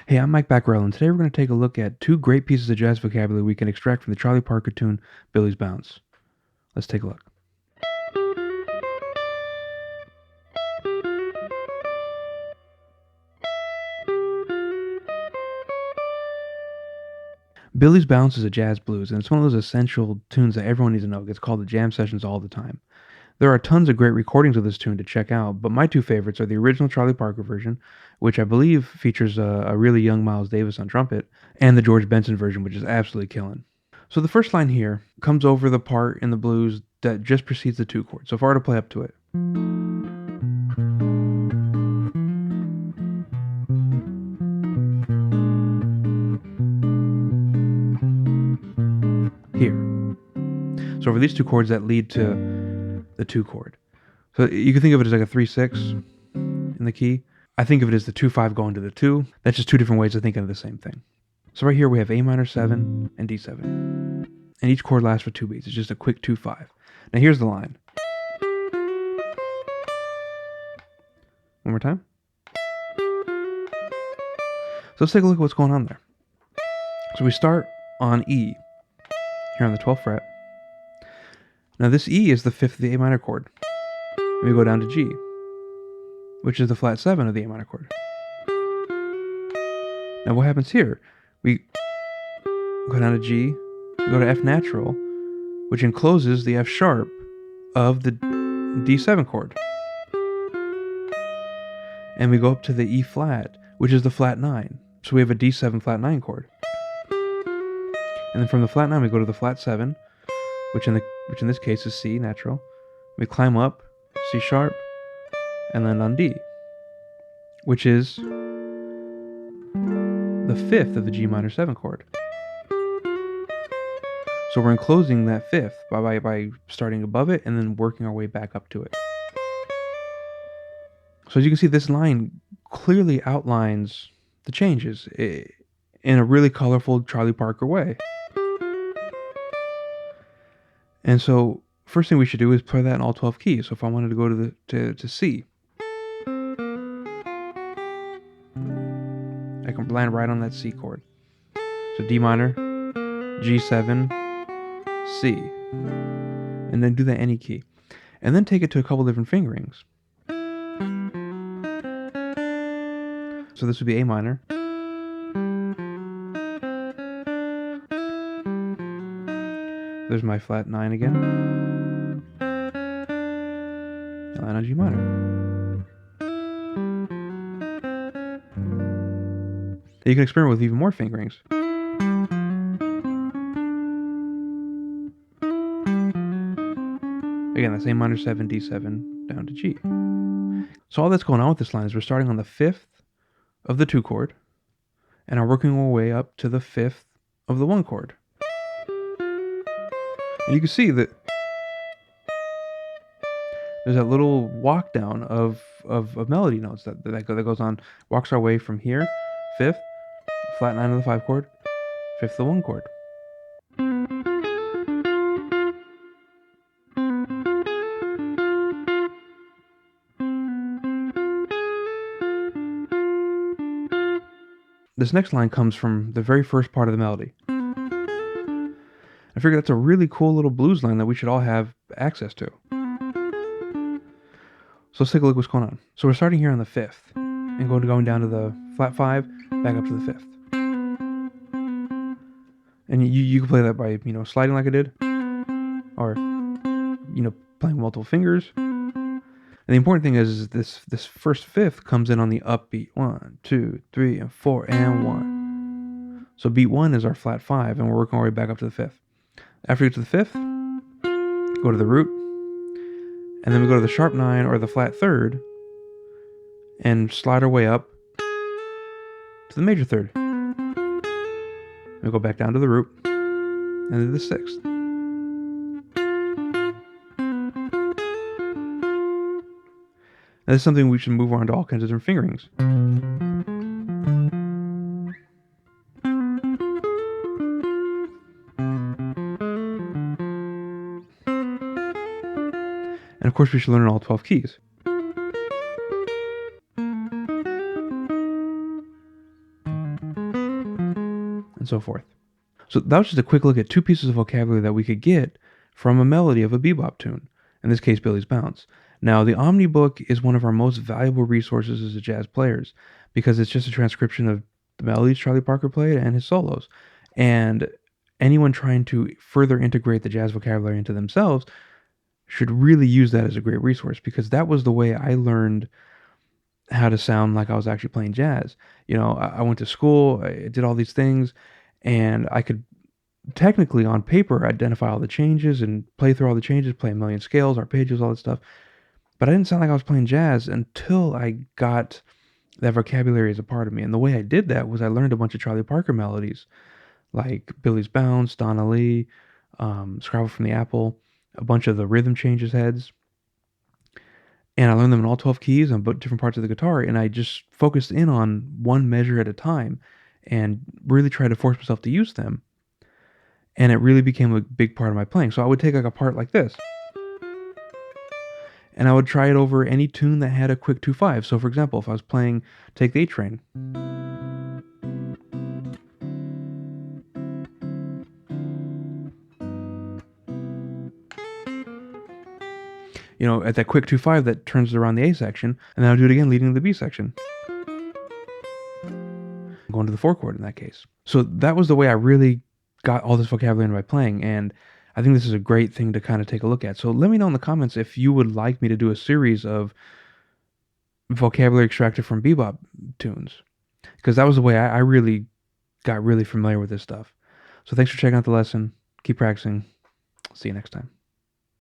Hey, I'm Mike Baccarell, and today we're going to take a look at two great pieces of jazz vocabulary we can extract from the Charlie Parker tune, Billie's Bounce. Let's take a look. Billie's Bounce is a jazz blues, and it's one of those essential tunes that everyone needs to know. It gets called the jam sessions all the time. There are tons of great recordings of this tune to check out, but my two favorites are the original Charlie Parker version, which I believe features a really young Miles Davis on trumpet, and the George Benson version, which is absolutely killing. So the first line here comes over the part in the blues that just precedes the two chord. So if I were to play up to it. Here. So over these two chords that lead to the two chord. So you can think of it as like a 3-6 in the key. I think of it as the 2-5 going to the 2. That's just two different ways of thinking of the same thing. So right here we have A minor 7 and D7. And each chord lasts for 2 beats. It's just a quick 2-5. Now here's the line. One more time. So let's take a look at what's going on there. So we start on E, here on the 12th fret. Now this E is the 5th of the A minor chord. And we go down to G, which is the flat 7 of the A minor chord. Now what happens here? We go down to G, we go to F natural, which encloses the F sharp of the D7 chord. And we go up to the E flat, which is the flat 9. So we have a D7 flat 9 chord. And then from the flat 9 we go to the flat 7, which in this case is C natural. We climb up, C sharp, and then on D, which is the 5th of the G minor 7 chord. So we're enclosing that 5th by starting above it and then working our way back up to it. So as you can see, this line clearly outlines the changes in a really colorful Charlie Parker way. And so first thing we should do is play that in all 12 keys. So if I wanted to go to C, I can land right on that C chord. So D minor, G7, C, and then do that any key. And then take it to a couple different fingerings. So this would be A minor. There's my flat 9 again. And line on G minor. You can experiment with even more fingerings. Again, that's A minor 7, D7, down to G. So all that's going on with this line is we're starting on the 5th of the 2 chord, and are working our way up to the 5th of the 1 chord. And you can see that there's that little walk down of melody notes that goes on, walks our way from here, 5th, flat 9 of the 5 chord, 5th of the 1 chord. This next line comes from the very first part of the melody. I figure that's a really cool little blues line that we should all have access to. So let's take a look at what's going on. So we're starting here on the 5th and going down to the flat 5, back up to the 5th. And you can play that by, sliding like I did, or, playing multiple fingers. And the important thing is this first 5th comes in on the upbeat. 1, 2, 3, and 4, and 1. So beat 1 is our flat 5, and we're working our way back up to the 5th. After we get to the 5th, go to the root, and then we go to the sharp 9 or the flat 3rd, and slide our way up to the major 3rd. We go back down to the root, and then the 6th. Now, this is something we should move around to all kinds of different fingerings. And of course, we should learn all 12 keys. and so forth. So that was just a quick look at two pieces of vocabulary that we could get from a melody of a bebop tune, in this case, Billie's Bounce. Now, the Omni book is one of our most valuable resources as a jazz players because it's just a transcription of the melodies Charlie Parker played and his solos. And anyone trying to further integrate the jazz vocabulary into themselves should really use that as a great resource because that was the way I learned how to sound like I was actually playing jazz. I went to school, I did all these things, and I could technically on paper identify all the changes and play through all the changes, play a million scales, arpeggios, all that stuff. But I didn't sound like I was playing jazz until I got that vocabulary as a part of me. And the way I did that was I learned a bunch of Charlie Parker melodies, like Billie's Bounce, Donna Lee, Scrabble from the Apple, a bunch of the rhythm changes heads. And I learned them in all 12 keys on different parts of the guitar. And I just focused in on one measure at a time and really tried to force myself to use them. And it really became a big part of my playing. So I would take like a part like this, and I would try it over any tune that had a quick 2/5. So for example, if I was playing Take the A Train, at that quick 2/5 that turns around the A section, and then I'll do it again leading to the B section, going to the 4 chord in that case. So that was the way I really got all this vocabulary into my playing, and I think this is a great thing to kind of take a look at. So let me know in the comments if you would like me to do a series of vocabulary extracted from bebop tunes, because that was the way I really got really familiar with this stuff. So thanks for checking out the lesson. Keep practicing. See you next time.